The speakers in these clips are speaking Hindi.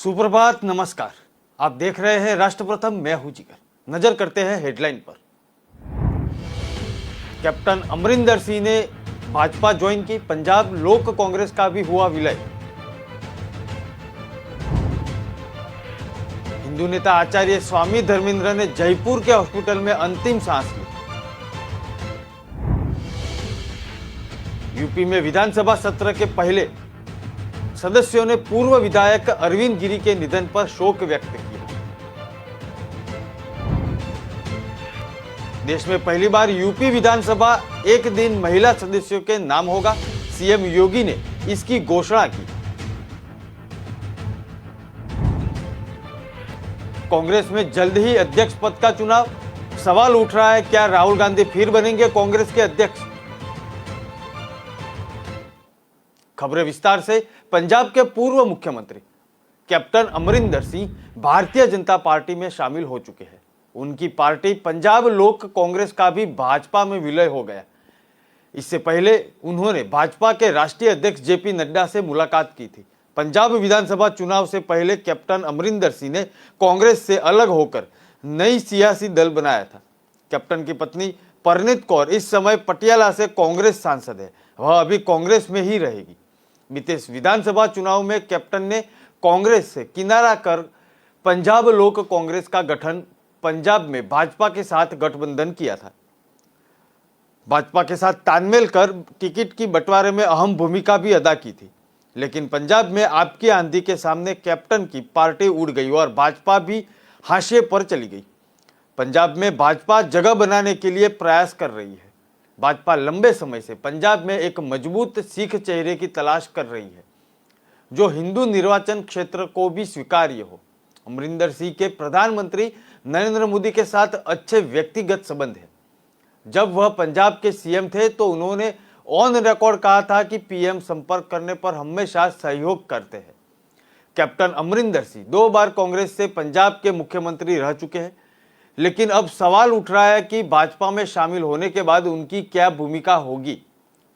सुप्रभात, नमस्कार। आप देख रहे हैं राष्ट्र प्रथम, मैं हूं जिगर। नजर करते हैं हेडलाइन पर। कैप्टन अमरिंदर सिंह ने भाजपा ज्वाइन की, पंजाब लोक कांग्रेस का भी हुआ विलय। हिंदू नेता आचार्य स्वामी धर्मेंद्र ने जयपुर के हॉस्पिटल में अंतिम सांस ली। यूपी में विधानसभा सत्र के पहले सदस्यों ने पूर्व विधायक अरविंद गिरी के निधन पर शोक व्यक्त किया। देश में पहली बार यूपी विधानसभा एक दिन महिला सदस्यों के नाम होगा, सीएम योगी ने इसकी घोषणा की। कांग्रेस में जल्द ही अध्यक्ष पद का चुनाव, सवाल उठ रहा है क्या राहुल गांधी फिर बनेंगे कांग्रेस के अध्यक्ष। खबरें विस्तार से। पंजाब के पूर्व मुख्यमंत्री कैप्टन अमरिंदर सिंह भारतीय जनता पार्टी में शामिल हो चुके हैं। उनकी पार्टी पंजाब लोक कांग्रेस का भी भाजपा में विलय हो गया। इससे पहले उन्होंने भाजपा के राष्ट्रीय अध्यक्ष जेपी नड्डा से मुलाकात की थी। पंजाब विधानसभा चुनाव से पहले कैप्टन अमरिंदर सिंह ने कांग्रेस से अलग होकर नई सियासी दल बनाया था। कैप्टन की पत्नी परनीत कौर इस समय पटियाला से कांग्रेस सांसद है। वह अभी कांग्रेस में ही रहेगी। बीते विधानसभा चुनाव में कैप्टन ने कांग्रेस से किनारा कर पंजाब लोक कांग्रेस का गठन पंजाब में भाजपा के साथ गठबंधन किया था। भाजपा के साथ तालमेल कर टिकट की बंटवारे में अहम भूमिका भी अदा की थी। लेकिन पंजाब में आपकी आंधी के सामने कैप्टन की पार्टी उड़ गई और भाजपा भी हाशिए पर चली गई। पंजाब में भाजपा जगह बनाने के लिए प्रयास कर रही है। भाजपा लंबे समय से पंजाब में एक मजबूत सिख चेहरे की तलाश कर रही है, जो हिंदू निर्वाचन क्षेत्र को भी स्वीकार्य हो। अमरिंदर सिंह के प्रधानमंत्री नरेंद्र मोदी के साथ अच्छे व्यक्तिगत संबंध है। जब वह पंजाब के सीएम थे तो उन्होंने ऑन रिकॉर्ड कहा था कि पीएम संपर्क करने पर हमेशा सहयोग करते हैं। कैप्टन अमरिंदर सिंह 2 बार कांग्रेस से पंजाब के मुख्यमंत्री रह चुके हैं। लेकिन अब सवाल उठ रहा है कि भाजपा में शामिल होने के बाद उनकी क्या भूमिका होगी।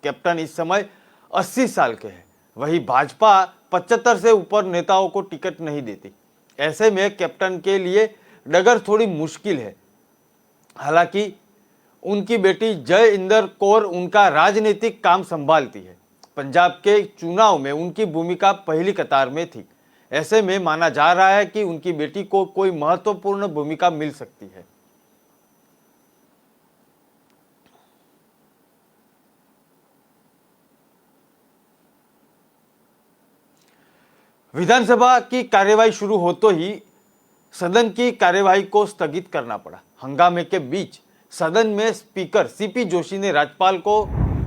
कैप्टन इस समय 80 साल के हैं, वही भाजपा 75 से ऊपर नेताओं को टिकट नहीं देती। ऐसे में कैप्टन के लिए डगर थोड़ी मुश्किल है। हालांकि उनकी बेटी जय इंदर कौर उनका राजनीतिक काम संभालती है। पंजाब के चुनाव में उनकी भूमिका पहली कतार में थी। ऐसे में माना जा रहा है कि उनकी बेटी को कोई महत्वपूर्ण भूमिका मिल सकती है। विधानसभा की कार्यवाही शुरू होते ही सदन की कार्यवाही को स्थगित करना पड़ा। हंगामे के बीच सदन में स्पीकर सीपी जोशी ने राज्यपाल को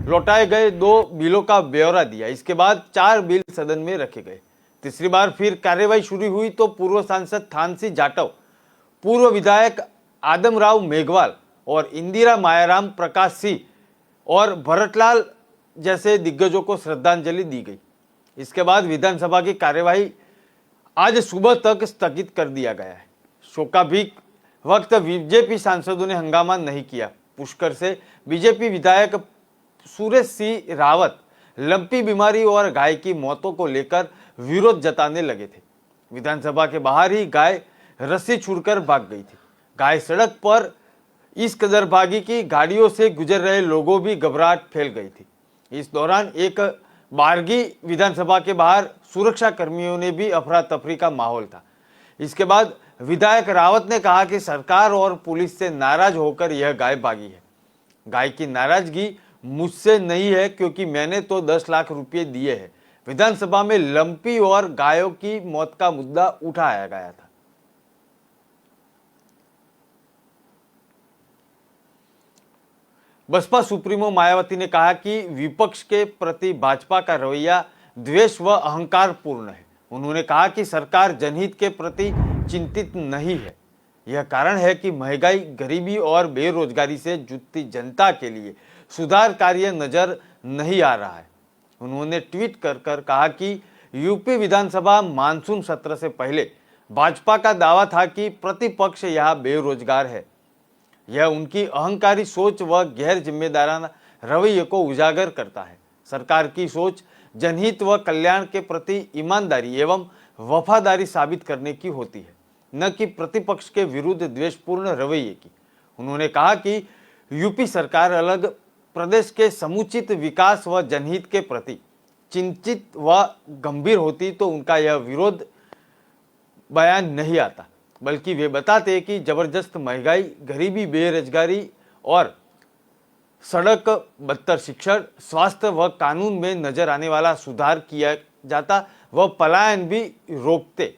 लौटाए गए 2 बिलों का ब्यौरा दिया। इसके बाद 4 बिल सदन में रखे गए। तीसरी बार फिर कार्यवाही शुरू हुई तो पूर्व सांसद थानसी जाटव, पूर्व विधायक आदमराव मेघवाल और इंदिरा मायाराम प्रकाश सिंह और भरतलाल जैसे दिग्गजों को श्रद्धांजलि दी गई। इसके बाद विधानसभा की कार्यवाही आज सुबह तक स्थगित कर दिया गया है। शोकाभीक वक्त बीजेपी सांसदों ने हंगामा नहीं किया। पुष्कर से बीजेपी विधायक सुरेश सिंह रावत लंपी बीमारी और गाय की मौतों को लेकर विरोध जताने लगे थे। विधानसभा के बाहर ही गाय रस्सी छोड़कर भाग गई थी। गाय सड़क पर इस कदर भागी कि गाड़ियों से गुजर रहे लोगों भी घबराहट फैल गई थी। इस दौरान एक बारगी विधानसभा के बाहर सुरक्षा कर्मियों ने भी अफरा तफरी का माहौल था। इसके बाद विधायक रावत ने कहा कि सरकार और पुलिस से नाराज होकर यह गाय भागी है। गाय की नाराजगी मुझसे नहीं है, क्योंकि मैंने तो 10 लाख रुपए दिए हैं। विधानसभा में लंपी और गायों की मौत का मुद्दा उठाया गया था। बसपा सुप्रीमो मायावती ने कहा कि विपक्ष के प्रति भाजपा का रवैया द्वेष व अहंकारपूर्ण है। उन्होंने कहा कि सरकार जनहित के प्रति चिंतित नहीं है। यह कारण है कि महंगाई, गरीबी और बेरोजगारी से जूझती जनता के लिए सुधार कार्य नजर नहीं आ रहा है। उन्होंने ट्वीट कर कहा कि यूपी विधानसभा मानसून सत्र से पहले भाजपा का दावा था कि प्रतिपक्ष यहाँ बेरोजगार है। यह उनकी अहंकारी सोच व गैर जिम्मेदाराना रवैये को उजागर करता है। सरकार की सोच जनहित व कल्याण के प्रति ईमानदारी एवं वफादारी साबित करने की होती है, न कि प्रतिपक्ष के विरुद्ध द्वेषपूर्ण रवैये की। उन्होंने कहा कि यूपी सरकार अलग प्रदेश के समुचित विकास व जनहित के प्रति चिंतित व गंभीर होती तो उनका यह विरोध बयान नहीं आता, बल्कि वे बताते कि जबरदस्त महंगाई, गरीबी, बेरोजगारी और सड़क, बदतर शिक्षण, स्वास्थ्य व कानून में नजर आने वाला सुधार किया जाता व पलायन भी रोकते।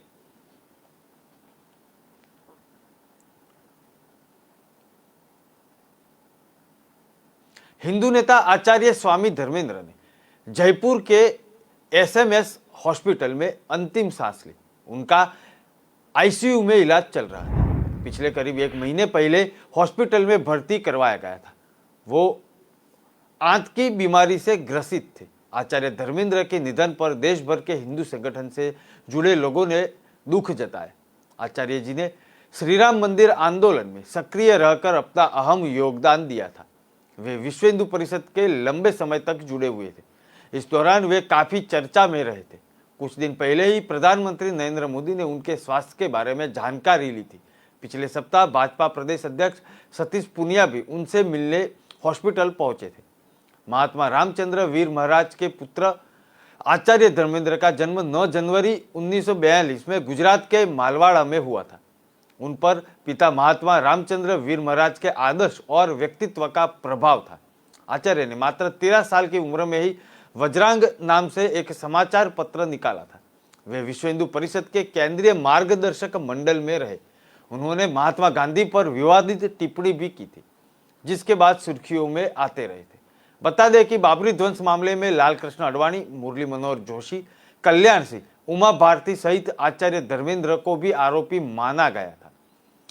हिंदू नेता आचार्य स्वामी धर्मेंद्र ने जयपुर के एसएमएस हॉस्पिटल में अंतिम सांस ली। उनका आईसीयू में इलाज चल रहा था। पिछले करीब 1 महीने पहले हॉस्पिटल में भर्ती करवाया गया था। वो आंत की बीमारी से ग्रसित थे। आचार्य धर्मेंद्र के निधन पर देश भर के हिंदू संगठन से जुड़े लोगों ने दुख जताया। आचार्य जी ने श्री राम मंदिर आंदोलन में सक्रिय रहकर अपना अहम योगदान दिया था। वे विश्व हिंदू परिषद के लंबे समय तक जुड़े हुए थे। इस दौरान वे काफी चर्चा में रहे थे। कुछ दिन पहले ही प्रधानमंत्री नरेंद्र मोदी ने उनके स्वास्थ्य के बारे में जानकारी ली थी। पिछले सप्ताह भाजपा प्रदेश अध्यक्ष सतीश पूनिया भी उनसे मिलने हॉस्पिटल पहुंचे थे। महात्मा रामचंद्र वीर महाराज के पुत्र आचार्य धर्मेंद्र का जन्म 9 जनवरी 1942 में गुजरात के मालवाड़ा में हुआ था। उन पर पिता महात्मा रामचंद्र वीर महाराज के आदर्श और व्यक्तित्व का प्रभाव था। आचार्य ने मात्र 13 साल की उम्र में ही वज्रांग नाम से एक समाचार पत्र निकाला था। वे विश्व हिंदू परिषद के केंद्रीय मार्गदर्शक मंडल में रहे। उन्होंने महात्मा गांधी पर विवादित टिप्पणी भी की थी, जिसके बाद सुर्खियों में आते रहे थे। बता दें कि बाबरी ध्वंस मामले में लाल कृष्ण आडवाणी, मुरली मनोहर जोशी, कल्याण सिंह, उमा भारती सहित आचार्य धर्मेंद्र को भी आरोपी माना गया था।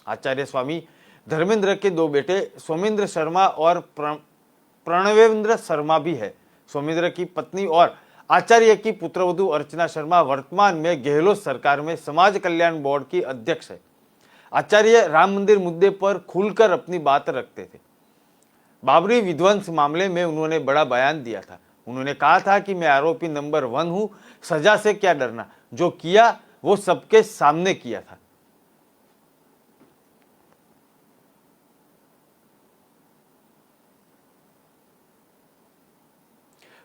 आचार्य स्वामी धर्मेंद्र के 2 बेटे सोमेंद्र शर्मा और प्रणवेंद्र शर्मा भी है। सोमेंद्र की पत्नी और आचार्य की पुत्रवधू अर्चना शर्मा वर्तमान में गहलोत सरकार में समाज कल्याण बोर्ड की अध्यक्ष है। आचार्य राम मंदिर मुद्दे पर खुलकर अपनी बात रखते थे। बाबरी विध्वंस मामले में उन्होंने बड़ा बयान दिया था। उन्होंने कहा था कि मैं आरोपी नंबर 1 हूं, सजा से क्या डरना, जो किया वो सबके सामने किया था।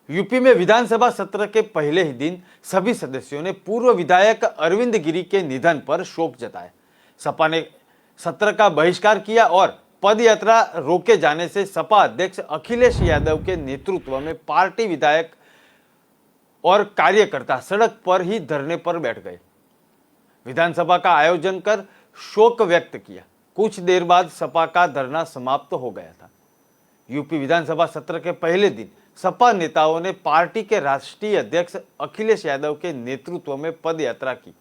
यूपी में विधानसभा सत्र के पहले ही दिन सभी सदस्यों ने पूर्व विधायक अरविंद गिरी के निधन पर शोक जताया। सपा ने सत्र का बहिष्कार किया और पद यात्रा रोके जाने से सपा अध्यक्ष अखिलेश यादव के नेतृत्व में पार्टी विधायक और कार्यकर्ता सड़क पर ही धरने पर बैठ गए। विधानसभा का आयोजन कर शोक व्यक्त किया। कुछ देर बाद सपा का धरना समाप्त हो गया था। यूपी विधानसभा सत्र के पहले दिन सपा नेताओं ने पार्टी के राष्ट्रीय अध्यक्ष अखिलेश यादव के नेतृत्व में पद यात्रा की।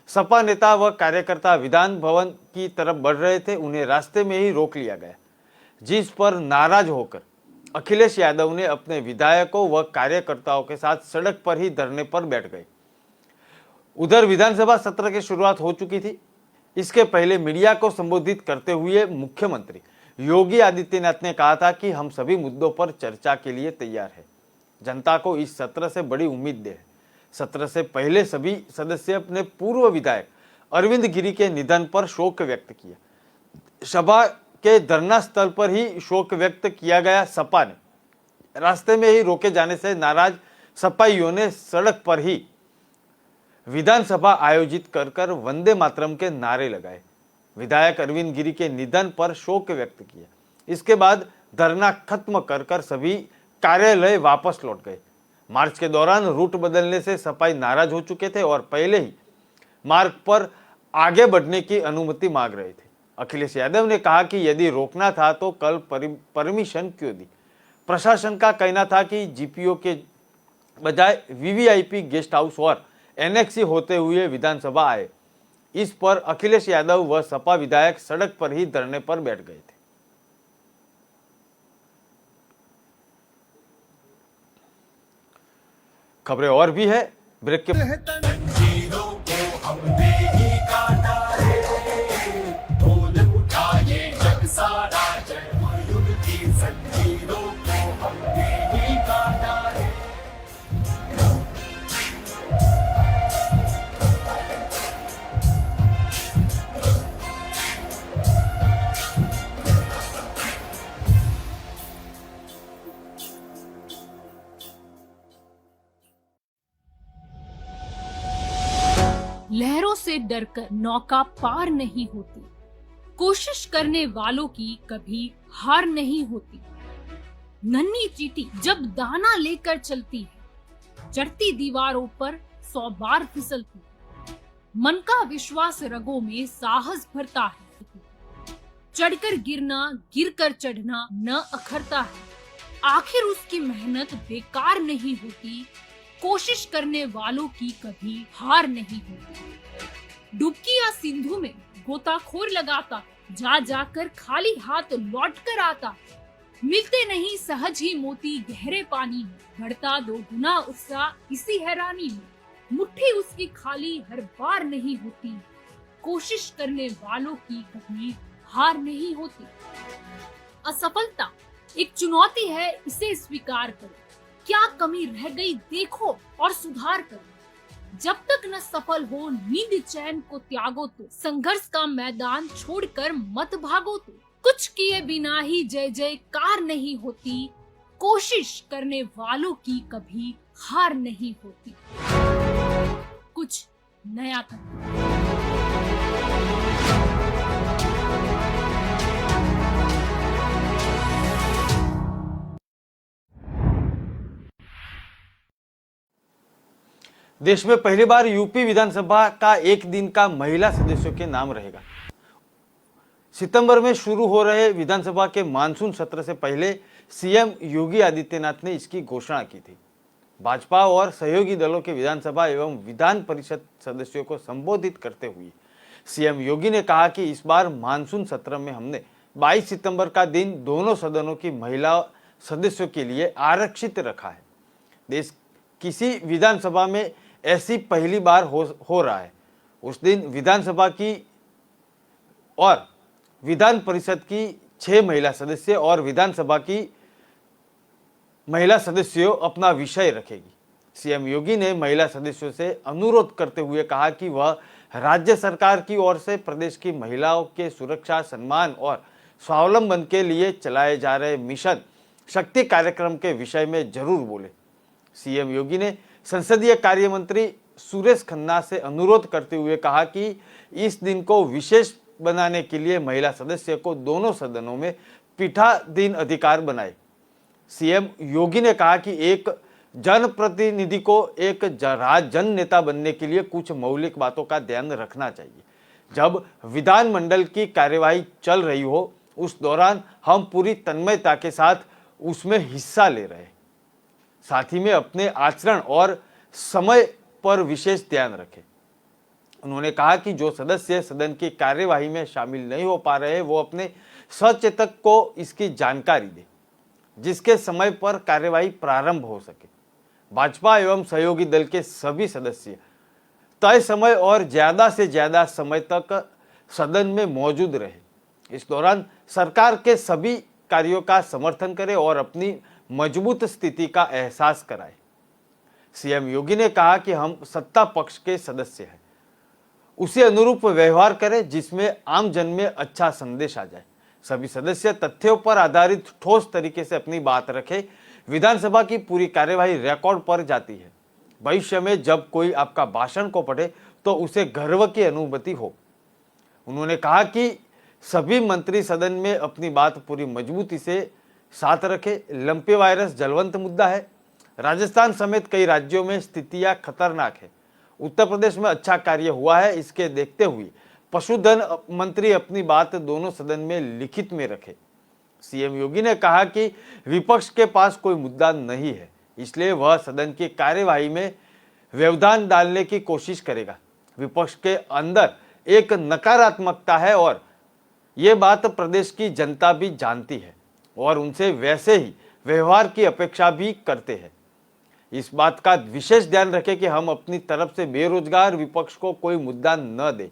सपा नेता व कार्यकर्ता विधान भवन की तरफ बढ़ रहे थे। उन्हें रास्ते में ही रोक लिया गया, जिस पर नाराज होकर अखिलेश यादव ने अपने विधायकों व कार्यकर्ताओं के साथ सड़क पर ही धरने पर बैठ गए। उधर विधानसभा सत्र की शुरुआत हो चुकी थी। इसके पहले मीडिया को संबोधित करते हुए मुख्यमंत्री योगी आदित्यनाथ ने कहा था कि हम सभी मुद्दों पर चर्चा के लिए तैयार हैं। जनता को इस सत्र से बड़ी उम्मीद है। सत्र से पहले सभी सदस्य ने पूर्व विधायक अरविंद गिरी के निधन पर शोक व्यक्त किया। सभा के धरना स्थल पर ही शोक व्यक्त किया गया। सपा ने रास्ते में ही रोके जाने से नाराज सपाइयों ने सड़क पर ही विधानसभा आयोजित कर वंदे मातरम के नारे लगाए। विधायक अरविंद गिरी के निधन पर शोक व्यक्त किया। इसके बाद धरना खत्म कर सभी कार्यालय वापस लौट गए। मार्च के दौरान रूट बदलने से सपाई नाराज हो चुके थे और पहले ही मार्ग पर आगे बढ़ने की अनुमति मांग रहे थे। अखिलेश यादव ने कहा कि यदि रोकना था तो कल परमिशन क्यों दी। प्रशासन का कहना था कि जीपीओ के बजाय वीवीआईपी गेस्ट हाउस और एनेक्सी होते हुए विधानसभा आए। इस पर अखिलेश यादव व सपा विधायक सड़क पर ही धरने पर बैठ गए थे। खबरें और भी है, ब्रेक के से डरकर नौका पार नहीं होती। कोशिश करने वालों की कभी हार नहीं होती। नन्ही चींटी जब दाना लेकर चलती है, चढ़ती दीवारों पर 100 बार फिसलती है। मन का विश्वास रगों में साहस भरता है। चढ़कर गिरना, गिरकर चढ़ना न अखरता है। आखिर उसकी मेहनत बेकार नहीं होती। कोशिश करने वालों की कभी हार नहीं होती। डुबकी या सिंधु में गोताखोर लगाता, जा जाकर खाली हाथ लौट कर आता। मिलते नहीं सहज ही मोती गहरे पानी में, बढ़ता 2 गुना उत्साह इसी हैरानी में। मुट्ठी उसकी खाली हर बार नहीं होती। कोशिश करने वालों की कभी हार नहीं होती। असफलता एक चुनौती है, इसे स्वीकार करो। क्या कमी रह गई देखो और सुधार करो। जब तक न सफल हो नींद चैन को त्यागो तो, संघर्ष का मैदान छोड़कर मत भागो तो। कुछ किए बिना ही जय जयकार नहीं होती। कोशिश करने वालों की कभी हार नहीं होती। कुछ नया करो। देश में पहली बार यूपी विधानसभा का एक दिन का महिला सदस्यों के नाम रहेगा। सितंबर में शुरू हो रहे विधानसभा के मानसून सत्र से पहले सीएम योगी आदित्यनाथ ने इसकी घोषणा की थी। भाजपा और सहयोगी दलों के विधानसभा एवं विधान परिषद सदस्यों को संबोधित करते हुए सीएम योगी ने कहा कि इस बार मानसून सत्र में हमने 22 सितंबर का दिन दोनों सदनों की महिला सदस्यों के लिए आरक्षित रखा है। देश किसी विधानसभा में ऐसी पहली बार हो रहा है। उस दिन विधानसभा की और विधान परिषद की 6 महिला सदस्य और विधानसभा की महिला सदस्यों अपना विषय रखेगी। सीएम योगी ने महिला सदस्यों से अनुरोध करते हुए कहा कि वह राज्य सरकार की ओर से प्रदेश की महिलाओं के सुरक्षा, सम्मान और स्वावलंबन के लिए चलाए जा रहे मिशन शक्ति कार्यक्रम के विषय में जरूर बोले। सीएम योगी ने संसदीय कार्य मंत्री सुरेश खन्ना से अनुरोध करते हुए कहा कि इस दिन को विशेष बनाने के लिए महिला सदस्य को दोनों सदनों में पीठाधीन अधिकार बनाए। सीएम योगी ने कहा कि एक जनप्रतिनिधि को एक जन नेता बनने के लिए कुछ मौलिक बातों का ध्यान रखना चाहिए। जब विधानमंडल की कार्यवाही चल रही हो उस दौरान हम पूरी तन्मयता के साथ उसमें हिस्सा ले रहे हैं। साथ ही में अपने आचरण और समय पर विशेष ध्यान रखें। उन्होंने कहा कि जो सदस्य सदन की कार्यवाही में शामिल नहीं हो पा रहे वो अपने सचेतक को इसकी जानकारी दे, जिसके समय पर कार्यवाही प्रारंभ हो सके। भाजपा एवं सहयोगी दल के सभी सदस्य तय समय और ज्यादा से ज्यादा समय तक सदन में मौजूद रहे। इस दौरान सरकार के सभी कार्यों का समर्थन करें और अपनी मजबूत स्थिति का एहसास कराए। सीएम योगी ने कहा कि हम सत्ता पक्ष के सदस्य हैं, उसी अनुरूप व्यवहार करें जिसमें आम जन में अच्छा संदेश आ जाए। सभी सदस्य तथ्यों पर आधारित ठोस तरीके से अपनी बात रखें। विधानसभा की पूरी कार्यवाही रिकॉर्ड पर जाती है। भविष्य में जब कोई आपका भाषण को पढ़े तो उसे गर्व की अनुभूति हो। उन्होंने कहा कि सभी मंत्री सदन में अपनी बात पूरी मजबूती से साथ रखे। लंपी वायरस जलवंत मुद्दा है। राजस्थान समेत कई राज्यों में स्थितियां खतरनाक है। उत्तर प्रदेश में अच्छा कार्य हुआ है, इसके देखते हुए पशुधन मंत्री अपनी बात दोनों सदन में लिखित में रखे। सीएम योगी ने कहा कि विपक्ष के पास कोई मुद्दा नहीं है, इसलिए वह सदन की कार्यवाही में व्यवधान डालने की कोशिश करेगा। विपक्ष के अंदर एक नकारात्मकता है और ये बात प्रदेश की जनता भी जानती है और उनसे वैसे ही व्यवहार की अपेक्षा भी करते हैं। इस बात का विशेष ध्यान रखें कि हम अपनी तरफ से बेरोजगार विपक्ष को कोई मुद्दा न दें।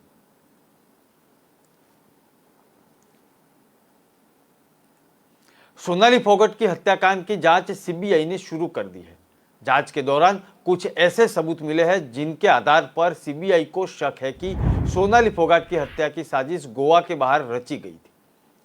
सोनाली फोगाट की हत्याकांड की जांच सीबीआई ने शुरू कर दी है। जांच के दौरान कुछ ऐसे सबूत मिले हैं जिनके आधार पर सीबीआई को शक है कि सोनाली फोगाट की हत्या की साजिश गोवा के बाहर रची गई थी।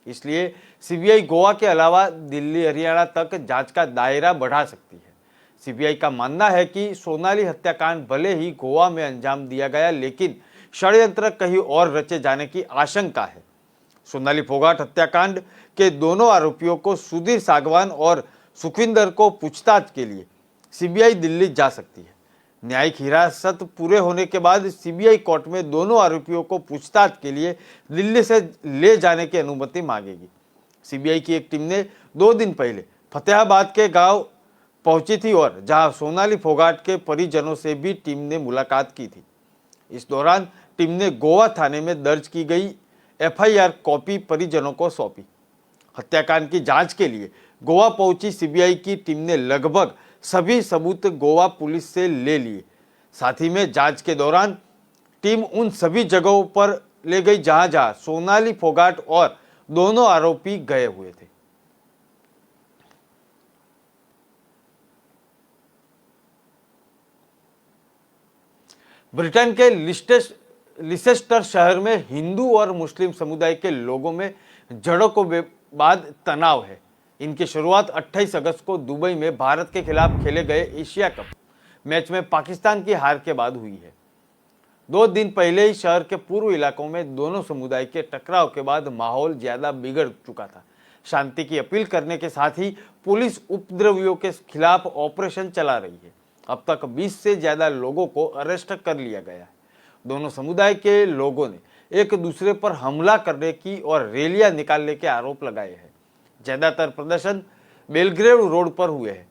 इसलिए सीबीआई गोवा के अलावा दिल्ली, हरियाणा तक जांच का दायरा बढ़ा सकती है। सीबीआई का मानना है कि सोनाली हत्याकांड भले ही गोवा में अंजाम दिया गया, लेकिन षड्यंत्र कहीं और रचे जाने की आशंका है। सोनाली फोगाट हत्याकांड के दोनों आरोपियों को सुधीर सागवान और सुखविंदर को पूछताछ के लिए सीबीआई दिल्ली जा सकती है। न्यायिक हिरासत पूरे होने के बाद सीबीआई कोर्ट में दोनों आरोपियों को पूछताछ के लिए दिल्ली से ले जाने की अनुमति मांगेगी। सीबीआई की एक टीम ने 2 दिन पहले फतेहाबाद के गांव पहुंची थी और जहां सोनाली फोगाट के परिजनों से भी टीम ने मुलाकात की थी। इस दौरान टीम ने गोवा थाने में दर्ज की गई एफआईआर कॉपी परिजनों को सौंपी। हत्याकांड की जांच के लिए गोवा पहुंची सीबीआई की टीम ने लगभग सभी सबूत गोवा पुलिस से ले लिए। साथ ही में जांच के दौरान टीम उन सभी जगहों पर ले गई जहां जहां सोनाली फोगाट और दोनों आरोपी गए हुए थे। ब्रिटेन के लिसेस्टर शहर में हिंदू और मुस्लिम समुदाय के लोगों में झड़पों के बाद तनाव है। इनकी शुरुआत 28 अगस्त को दुबई में भारत के खिलाफ खेले गए एशिया कप मैच में पाकिस्तान की हार के बाद हुई है। 2 दिन पहले ही शहर के पूर्व इलाकों में दोनों समुदाय के टकराव के बाद माहौल ज्यादा बिगड़ चुका था। शांति की अपील करने के साथ ही पुलिस उपद्रवियों के खिलाफ ऑपरेशन चला रही है। अब तक 20 से ज्यादा लोगों को अरेस्ट कर लिया गया है। दोनों समुदाय के लोगों ने एक दूसरे पर हमला करने की और रैलियां निकालने के आरोप लगाए हैं। ज्यादातर प्रदर्शन बेलग्रेव रोड पर हुए हैं।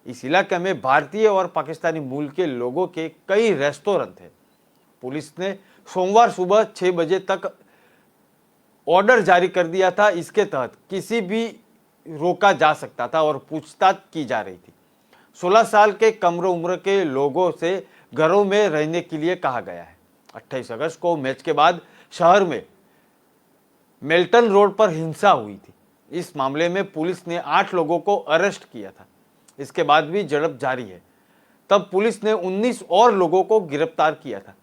इस इलाके में भारतीय और पाकिस्तानी मूल के लोगों के कई रेस्टोरेंट हैं। पुलिस ने सोमवार सुबह 6 बजे तक ऑर्डर जारी कर दिया था। इसके तहत किसी भी रोका जा सकता था और पूछताछ की जा रही थी। 16 साल के कम उम्र के लोगों से घरों में रहने के लिए कहा गया है। 28 अगस्त को मैच के बाद शहर में मेल्टन रोड पर हिंसा हुई थी। इस मामले में पुलिस ने 8 लोगों को अरेस्ट किया था। इसके बाद भी झड़प जारी है। तब पुलिस ने 19 और लोगों को गिरफ्तार किया था।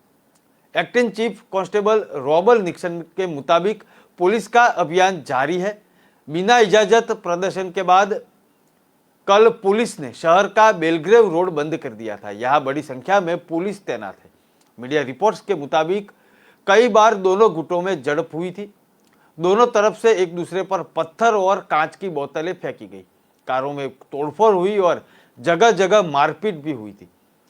Acting chief constable Robert Nixon के मुताबिक पुलिस का अभियान जारी है। बिना इजाजत प्रदर्शन के बाद कल पुलिस ने शहर का बेलग्रेव रोड बंद कर दिया था। यहां बड़ी संख्या में पुलिस तैनात है। मीडिया रिपोर्ट्स के मुताबिक कई बार दोनों गुटों में झड़प हुई थी। दोनों तरफ से एक दूसरे पर पत्थर और कांच की बोतलें फेंकी गई। कारों में तोड़फोड़ हुई और जगह जगह मारपीट भी हुई थी।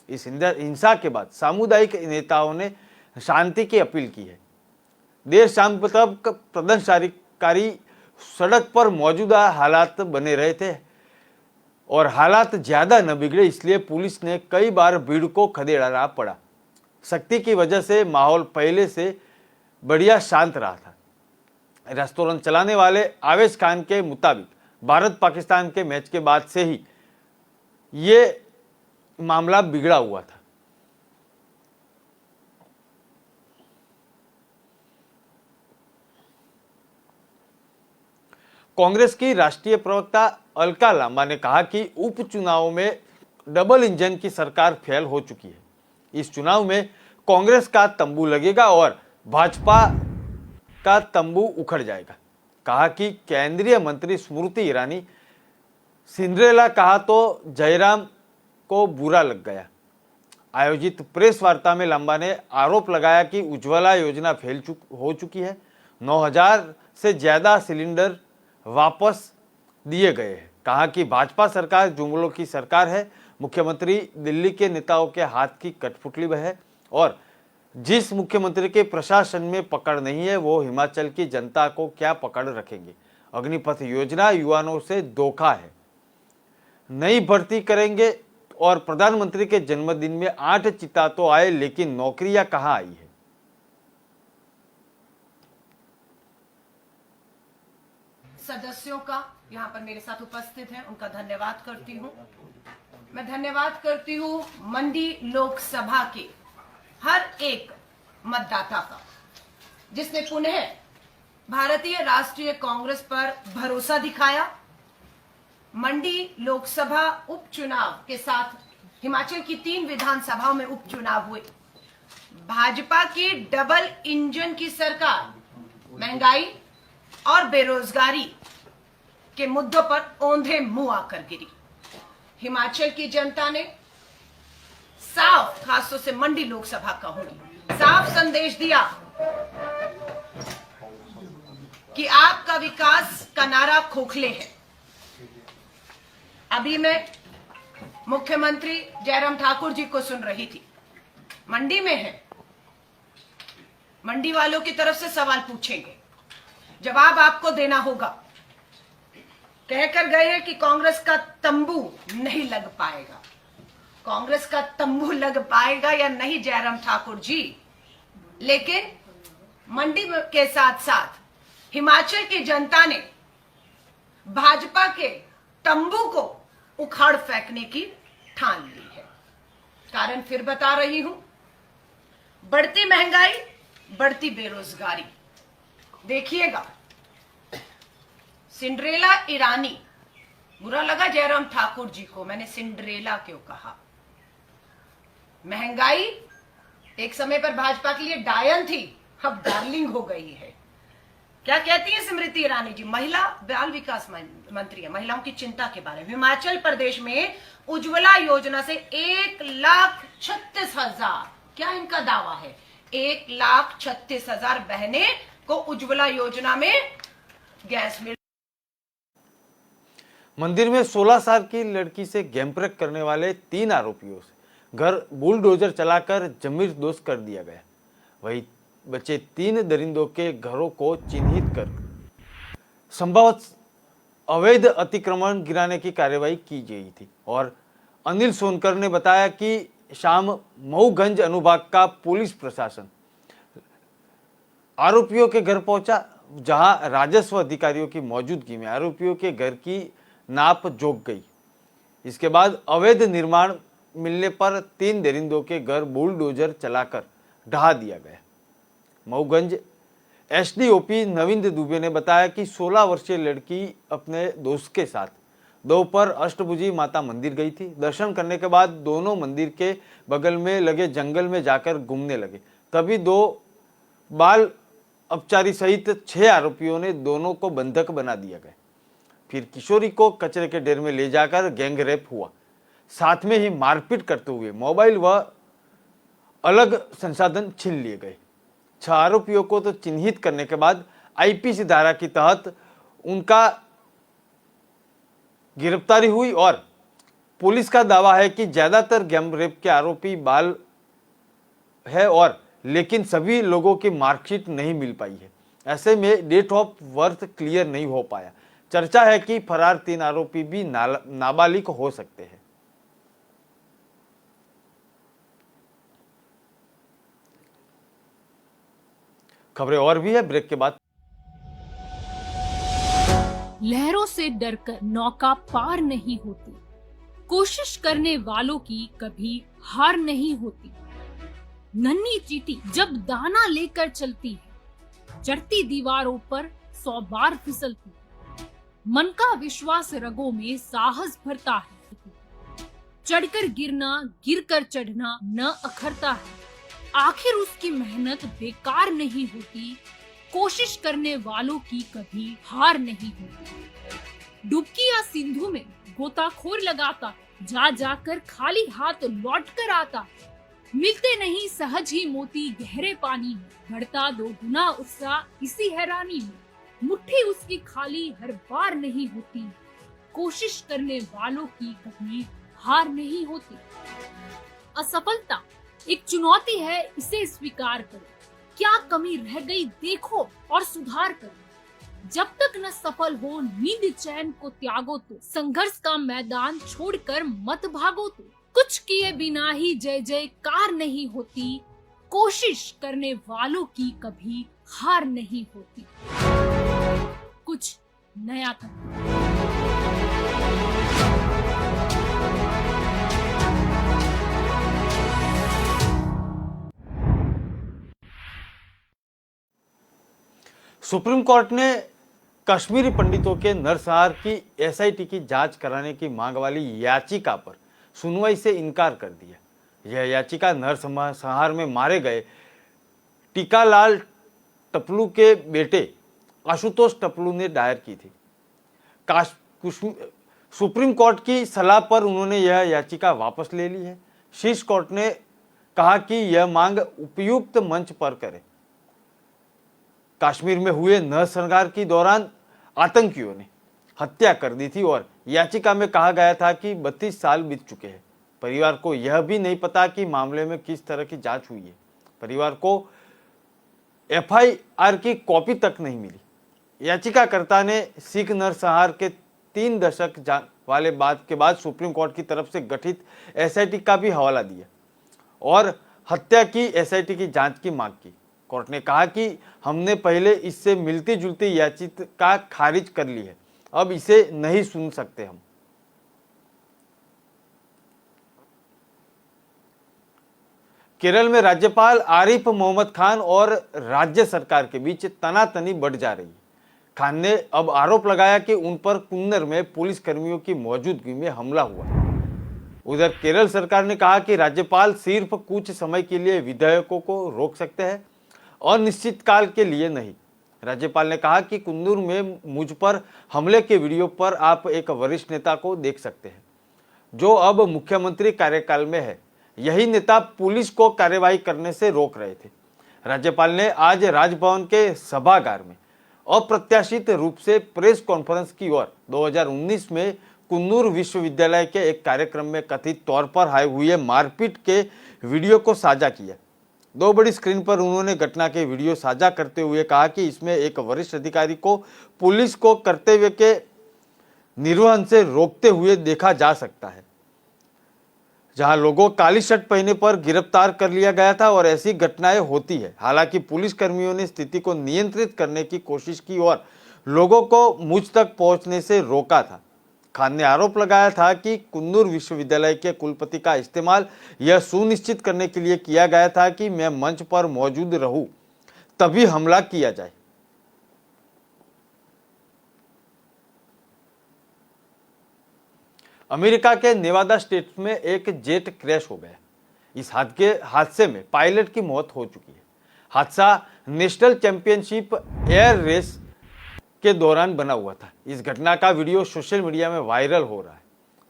इस हिंसा के बाद सामुदायिक नेताओं ने शांति की अपील की है। देर शाम तक प्रदर्शनकारी सड़क पर मौजूदा हालात बने रहे थे और हालात ज्यादा न बिगड़े, इसलिए पुलिस ने कई बार भीड़ को खदेड़ना पड़ा। सख्ती की वजह से माहौल पहले से बढ़िया शांत रहा था। रेस्टोरेंट चलाने वाले आवेश खान के मुताबिक भारत पाकिस्तान के मैच के बाद से ही ये मामला बिगड़ा हुआ था। कांग्रेस की राष्ट्रीय प्रवक्ता अलका लांबा ने कहा कि उपचुनाव में डबल इंजन की सरकार फेल हो चुकी है। इस चुनाव में कांग्रेस का तंबू लगेगा और भाजपा का तंबू उखड़ जाएगा। कहा कि केंद्रीय मंत्री स्मृति ईरानी सिंड्रेला कहा तो जयराम को बुरा लग गया। आयोजित प्रेस वार्ता में लांबा ने आरोप लगाया कि उज्ज्वला योजना फेल हो चुकी है। 9000 से ज्यादा सिलेंडर वापस दिए गए हैं। कहा कि भाजपा सरकार जुमलों की सरकार है। मुख्यमंत्री दिल्ली के नेताओं के हाथ की कठपुतली है और जिस मुख्यमंत्री के प्रशासन में पकड़ नहीं है वो हिमाचल की जनता को क्या पकड़ रखेंगे। अग्निपथ योजना युवाओं से धोखा है। नई भर्ती करेंगे और प्रधानमंत्री के जन्मदिन में 8 चिता तो आए लेकिन नौकरियां कहां आई है। सदस्यों का यहाँ पर मेरे साथ उपस्थित हैं, उनका धन्यवाद करती हूँ। मैं धन्यवाद करती हूँ मंडी लोकसभा के हर एक मतदाता का, जिसने पुनः भारतीय राष्ट्रीय कांग्रेस पर भरोसा दिखाया। मंडी लोकसभा उपचुनाव के साथ हिमाचल की 3 विधानसभाओं में उपचुनाव हुए। भाजपा की डबल इंजन की सरकार महंगाई और बेरोजगारी के मुद्दों पर औंधे मुंह आकर गिरी। हिमाचल की जनता ने साफ, खासतौर से मंडी लोकसभा कहूंगी, साफ संदेश दिया कि आपका विकास का नारा खोखले है। अभी मैं मुख्यमंत्री जयराम ठाकुर जी को सुन रही थी, मंडी में है, मंडी वालों की तरफ से सवाल पूछेंगे, जवाब आपको देना होगा। कहकर गए हैं कि कांग्रेस का तंबू नहीं लग पाएगा। कांग्रेस का तंबू लग पाएगा या नहीं जयराम ठाकुर जी, लेकिन मंडी के साथ साथ हिमाचल की जनता ने भाजपा के तंबू को उखाड़ फेंकने की ठान ली है। कारण फिर बता रही हूं, बढ़ती महंगाई, बढ़ती बेरोजगारी। देखिएगा, सिंड्रेला ईरानी, बुरा लगा जयराम ठाकुर जी को, मैंने सिंड्रेला क्यों कहा। महंगाई एक समय पर भाजपा के लिए डायन थी, अब डार्लिंग हो गई है। क्या कहती है स्मृति ईरानी जी, महिला बाल विकास मंत्री है, महिलाओं की चिंता के बारे में। हिमाचल प्रदेश में उज्ज्वला योजना से 1,36,000, क्या इनका दावा है, 1,36,000 बहनें को उज्ज्वला योजना में गैस मिल। मंदिर में 16 साल की लड़की से गैंगरेप करने वाले 3 आरोपियों से घर बुलडोजर चलाकर जमीरदोज कर दिया गया। वही बचे 3 दरिंदों के घरों को चिन्हित कर संभवत अवैध अतिक्रमण गिराने की कार्रवाई की गई थी। और अनिल सोनकर ने बताया कि शाम मऊगंज अनुभाग का पुलिस प्रशासन आरोपियों के घर पहुंचा, जहां राजस्व अधिकारियों की मौजूदगी में आरोपियों के घर की नाप जोक गई। इसके बाद अवैध निर्माण मिलने पर 3 दरिंदों के घर बुलडोजर चलाकर ढहा दिया गया। मऊगंज एसडीओपी नविंद दुबे ने बताया कि 16 वर्षीय लड़की अपने दोस्त के साथ दोपहर अष्टभुजी माता मंदिर गई थी। दर्शन करने के बाद दोनों मंदिर के बगल में लगे जंगल में जाकर घूमने लगे। तभी 2 बाल अपचारी सहित 6 आरोपियों ने दोनों को बंधक बना दिया गया। फिर किशोरी को कचरे के ढेर में ले जाकर गैंग रेप हुआ। साथ में ही मारपीट करते हुए मोबाइल व अलग संसाधन छीन लिए गए। 6 आरोपियों को तो चिन्हित करने के बाद आईपीसी धारा के तहत उनका गिरफ्तारी हुई। और पुलिस का दावा है कि ज्यादातर गैंग रेप के आरोपी बाल है, और लेकिन सभी लोगों की मार्कशीट नहीं मिल पाई है। ऐसे में डेट ऑफ बर्थ क्लियर नहीं हो पाया। चर्चा है कि फरार 3 आरोपी भी नाबालिग हो सकते हैं। खबरें और भी है, ब्रेक के बाद। लहरों से डरकर नौका पार नहीं होती, कोशिश करने वालों की कभी हार नहीं होती। नन्ही चींटी जब दाना लेकर चलती है, चढ़ती दीवारों पर 100 बार फिसलती है। मन का विश्वास रगों में साहस भरता है। चढ़कर गिरना, गिरकर चढ़ना न अखरता है। आखिर उसकी मेहनत बेकार नहीं होती, कोशिश करने वालों की कभी हार नहीं होती। डुबकी या सिंधु में गोताखोर लगाता, जा जाकर खाली हाथ लौट कर आता। मिलते नहीं सहज ही मोती गहरे पानी में, बढ़ता 2 गुना उत्साह इसी हैरानी में। मुट्ठी उसकी खाली हर बार नहीं होती, कोशिश करने वालों की कभी हार नहीं होती। असफलता एक चुनौती है, इसे स्वीकार करो। क्या कमी रह गई देखो और सुधार करो। जब तक न सफल हो नींद चैन को त्यागो तो, संघर्ष का मैदान छोड़कर मत भागो तो। कुछ किए बिना ही जय जयकार नहीं होती, कोशिश करने वालों की कभी हार नहीं होती। कुछ नया करो। सुप्रीम कोर्ट ने कश्मीरी पंडितों के नरसंहार की एसआईटी की जांच कराने की मांग वाली याचिका पर सुनवाई से इनकार कर दिया। यह याचिका नरसंहार में मारे गए टीकालाल टपलू के बेटे आशुतोष टपलू ने दायर की थी। सुप्रीम कोर्ट की सलाह पर उन्होंने यह याचिका वापस ले ली है। शीर्ष कोर्ट ने कहा कि यह मांग उपयुक्त मंच पर करें। कश्मीर में हुए नरसंहार के दौरान आतंकियों ने हत्या कर दी थी और याचिका में कहा गया था कि 32 साल बीत चुके हैं। परिवार को यह भी नहीं पता कि मामले में किस तरह की जांच हुई है। परिवार को एफआईआर की कॉपी तक नहीं मिली। याचिकाकर्ता ने सिख नरसंहार के 3 दशक वाले बाद के बाद सुप्रीम कोर्ट की तरफ से गठित एसआईटी का भी हवाला दिया और हत्या की एसआईटी की जांच की मांग की। कोर्ट ने कहा कि हमने पहले इससे मिलती जुलती याचिका खारिज कर ली है, अब इसे नहीं सुन सकते हम। केरल में राज्यपाल आरिफ मोहम्मद खान और राज्य सरकार के बीच तनातनी बढ़ जा रही है। खान ने अब आरोप लगाया कि उन पर कुन्नर में पुलिस कर्मियों की मौजूदगी में हमला हुआ। उधर केरल सरकार ने कहा कि राज्यपाल सिर्फ कुछ समय के लिए विधेयकों को रोक सकते हैं, अनिश्चित काल के लिए नहीं। राज्यपाल ने कहा कि कुन्नूर में मुझ पर हमले के वीडियो पर आप एक वरिष्ठ नेता को देख सकते हैं जो अब मुख्यमंत्री कार्यकाल में है। यही नेता पुलिस को कार्यवाही करने से रोक रहे थे। राज्यपाल ने आज राजभवन के सभागार में अप्रत्याशित रूप से प्रेस कॉन्फ्रेंस की और 2019 में कुन्नूर विश्वविद्यालय के एक कार्यक्रम में कथित तौर पर हुए मारपीट के वीडियो को साझा किया। 2 बड़ी स्क्रीन पर उन्होंने घटना के वीडियो साझा करते हुए कहा कि इसमें एक वरिष्ठ अधिकारी को पुलिस को कर्तव्य के निर्वहन से रोकते हुए देखा जा सकता है, जहां लोगों काली शर्ट पहने पर गिरफ्तार कर लिया गया था और ऐसी घटनाएं होती है। हालांकि पुलिस कर्मियों ने स्थिति को नियंत्रित करने की कोशिश की और लोगों को मुझ तक पहुंचने से रोका था। खान ने आरोप लगाया था कि कुन्नूर विश्वविद्यालय के कुलपति का इस्तेमाल यह सुनिश्चित करने के लिए किया गया था कि मैं मंच पर मौजूद रहूं तभी हमला किया जाए। अमेरिका के नेवादा स्टेट में एक जेट क्रैश हो गया। इस हादसे में पायलट की मौत हो चुकी है। हादसा नेशनल चैंपियनशिप एयर रेस के दौरान बना हुआ था। इस घटना का वीडियो सोशल मीडिया में वायरल हो रहा है।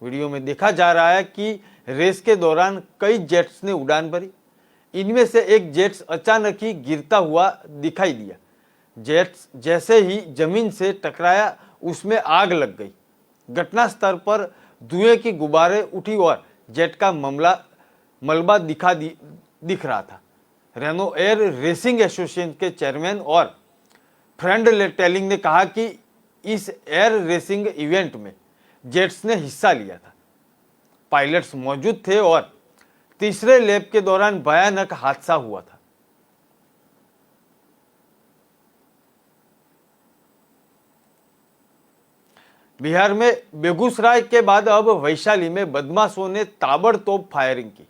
वीडियो में देखा जा रहा है कि रेस के दौरान कई जेट्स ने उड़ान भरी। इनमें से एक जेट्स अचानक ही गिरता हुआ दिखाई दिया। जेट्स जैसे ही जमीन से टकराया उसमें आग लग गई। घटनास्थल पर धुएं की गुब्बारें उठी और जेट का मलबा दिख रहा था। रेनो एयर रेसिंग एसोसिएशन के चेयरमैन और फ्रेंड टेलिंग ने कहा कि इस एयर रेसिंग इवेंट में जेट्स ने हिस्सा लिया था, पायलट्स मौजूद थे और तीसरे लैप के दौरान भयानक हादसा हुआ था। बिहार में बेगूसराय के बाद अब वैशाली में बदमाशों ने ताबड़तोड़ फायरिंग की।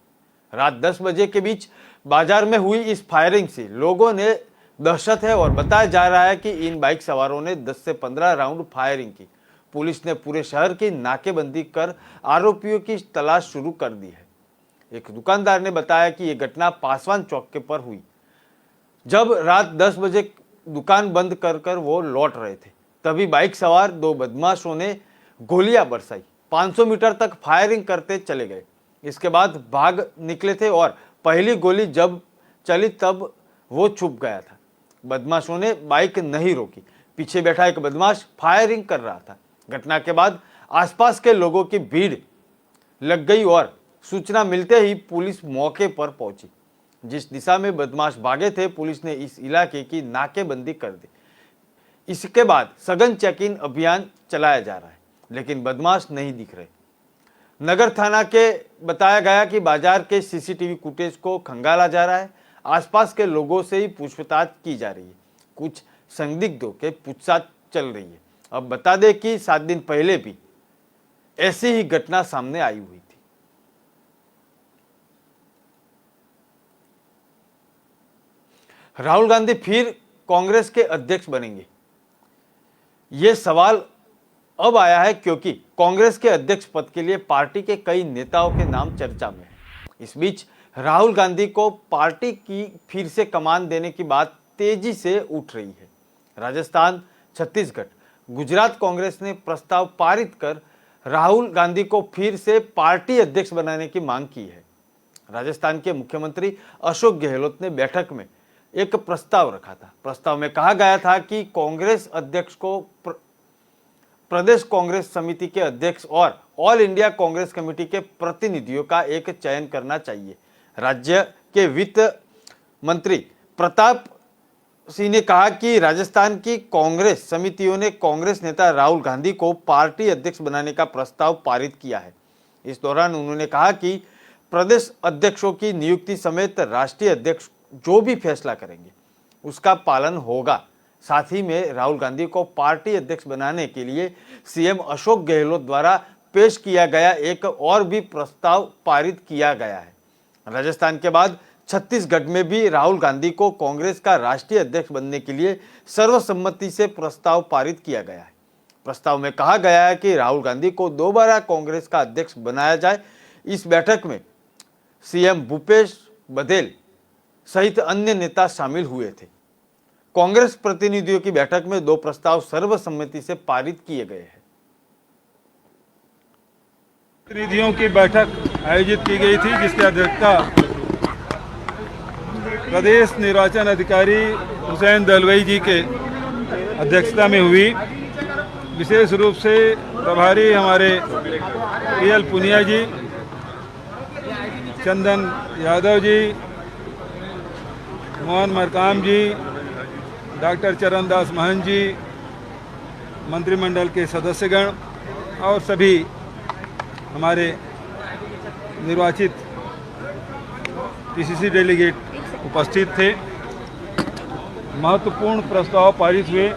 रात 10 बजे के बीच बाजार में हुई इस फायरिंग से लोगों ने दहशत है और बताया जा रहा है कि इन बाइक सवारों ने 10 से 15 राउंड फायरिंग की। पुलिस ने पूरे शहर की नाकेबंदी कर आरोपियों की तलाश शुरू कर दी है। एक दुकानदार ने बताया कि यह घटना पासवान चौक के पर हुई। जब रात 10 बजे दुकान बंद कर वो लौट रहे थे, तभी बाइक सवार 2 बदमाशों ने गोलियां बरसाई। 500 मीटर तक फायरिंग करते चले गए। इसके बाद भाग निकले थे और पहली गोली जब चली तब वो छुप गया था। बदमाशों ने बाइक नहीं रोकी। पीछे बैठा एक बदमाश फायरिंग कर रहा था। घटना के बाद आसपास के लोगों की भीड़ लग गई और सूचना मिलते ही पुलिस मौके पर पहुंची। जिस दिशा में बदमाश भागे थे, पुलिस ने इस इलाके की नाकेबंदी कर दी। इसके बाद सघन चेकिंग अभियान चलाया जा रहा है, लेकिन बदमाश नहीं दिख रहे। नगर थाना के बताया गया कि बाजार के सीसीटीवी फुटेज को खंगाला जा रहा है। आसपास के लोगों से ही पूछताछ की जा रही है। कुछ संदिग्धों के पूछताछ चल रही है। अब बता दें कि 7 दिन पहले भी ऐसी ही घटना सामने आई हुई थी। राहुल गांधी फिर कांग्रेस के अध्यक्ष बनेंगे, ये सवाल अब आया है क्योंकि कांग्रेस के अध्यक्ष पद के लिए पार्टी के कई नेताओं के नाम चर्चा में है। इस बीच राहुल गांधी को पार्टी की फिर से कमान देने की बात तेजी से उठ रही है। राजस्थान, छत्तीसगढ़, गुजरात कांग्रेस ने प्रस्ताव पारित कर राहुल गांधी को फिर से पार्टी अध्यक्ष बनाने की मांग की है। राजस्थान के मुख्यमंत्री अशोक गहलोत ने बैठक में एक प्रस्ताव रखा था। प्रस्ताव में कहा गया था कि कांग्रेस अध्यक्ष को प्रदेश कांग्रेस समिति के अध्यक्ष और ऑल इंडिया कांग्रेस कमेटी के प्रतिनिधियों का एक चयन करना चाहिए। राज्य के वित्त मंत्री प्रताप सिंह ने कहा कि राजस्थान की कांग्रेस समितियों ने कांग्रेस नेता राहुल गांधी को पार्टी अध्यक्ष बनाने का प्रस्ताव पारित किया है। इस दौरान उन्होंने कहा कि प्रदेश अध्यक्षों की नियुक्ति समेत राष्ट्रीय अध्यक्ष जो भी फैसला करेंगे उसका पालन होगा। साथ ही में राहुल गांधी को पार्टी अध्यक्ष बनाने के लिए सीएम अशोक गहलोत द्वारा पेश किया गया एक और भी प्रस्ताव पारित किया गया है। राजस्थान के बाद छत्तीसगढ़ में भी राहुल गांधी को कांग्रेस का राष्ट्रीय अध्यक्ष बनने के लिए सर्वसम्मति से प्रस्ताव पारित किया गया है। प्रस्ताव में कहा गया है कि राहुल गांधी को दोबारा कांग्रेस का अध्यक्ष बनाया जाए। इस बैठक में सीएम भूपेश बघेल सहित अन्य नेता शामिल हुए थे। कांग्रेस प्रतिनिधियों की बैठक में 2 प्रस्ताव सर्वसम्मति से पारित किए गए हैं। प्रतिनिधियों की बैठक आयोजित की गई थी, जिसकी अध्यक्षता प्रदेश निर्वाचन अधिकारी हुसैन दलवाई जी के अध्यक्षता में हुई। विशेष रूप से प्रभारी हमारे पीएल पुनिया जी, चंदन यादव जी, मोहन मरकाम जी, डॉक्टर चरणदास महंत जी, मंत्रिमंडल के सदस्यगण और सभी हमारे निर्वाचित पीसीसी डेलीगेट उपस्थित थे। महत्वपूर्ण प्रस्ताव पारित हुए।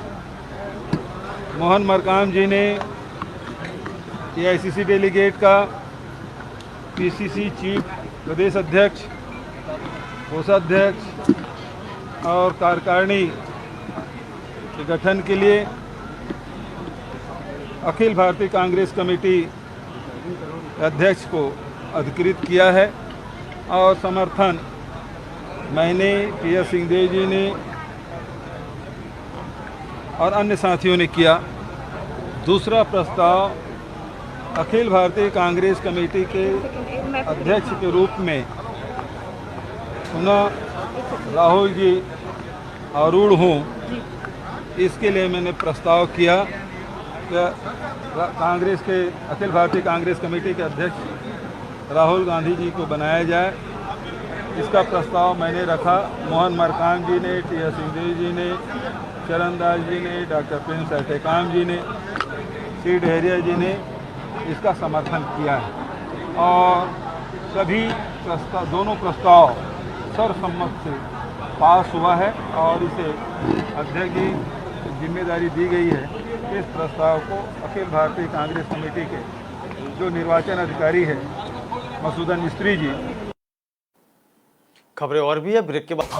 मोहन मरकाम जी ने एआईसीसी डेलीगेट का पीसीसी चीफ प्रदेश अध्यक्ष, कोषाध्यक्ष और कार्यकारिणी के गठन के लिए अखिल भारतीय कांग्रेस कमेटी अध्यक्ष को अधिकृत किया है और समर्थन मैंने, पीएस सिंहदेव जी ने और अन्य साथियों ने किया। दूसरा प्रस्ताव अखिल भारतीय कांग्रेस कमेटी के अध्यक्ष के रूप में पुनः राहुल जी आरूढ़ हों, इसके लिए मैंने प्रस्ताव किया कि कांग्रेस के अखिल भारतीय कांग्रेस कमेटी के अध्यक्ष राहुल गांधी जी को बनाया जाए। इसका प्रस्ताव मैंने रखा। मोहन मरकाम जी ने, टी.एस. सिंहदेव जी ने, चरणदास जी ने, डॉक्टर प्रिंस टेकाम जी ने, सी डहरिया जी ने इसका समर्थन किया है और सभी दोनों प्रस्ताव सर्वसम्मत से पास हुआ है और इसे अध्यक्ष की जिम्मेदारी दी गई है। इस प्रस्ताव को अखिल भारतीय कांग्रेस कमेटी के जो निर्वाचन अधिकारी है मसूदन मिस्त्री जी। खबरें और भी है, ब्रेक के बाद।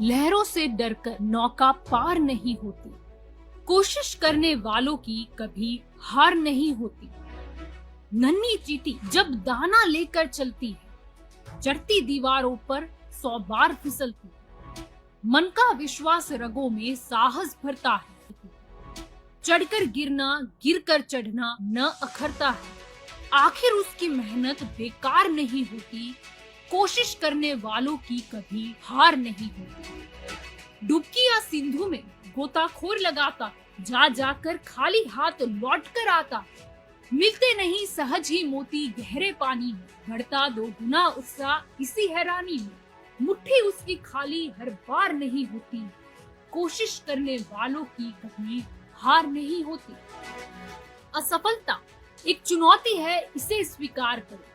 लहरों से डरकर नौका पार नहीं होती, कोशिश करने वालों की कभी हार नहीं होती। नन्ही चींटी जब दाना लेकर चलती है, चढ़ती दीवारों पर 100 बार फिसलती है। मन का विश्वास रगों में साहस भरता है। चढ़कर गिरना, गिरकर चढ़ना न अखरता है। आखिर उसकी मेहनत बेकार नहीं होती, कोशिश करने वालों की कभी हार नहीं होती। डुबकी या सिंधु में गोताखोर लगाता, जा जाकर खाली हाथ लौट कर आता। मिलते नहीं सहज ही मोती गहरे पानी में, बढ़ता 2 गुना उत्साह इसी हैरानी में। मुट्ठी उसकी खाली हर बार नहीं होती, कोशिश करने वालों की कभी हार नहीं होती। असफलता एक चुनौती है, इसे स्वीकार करो।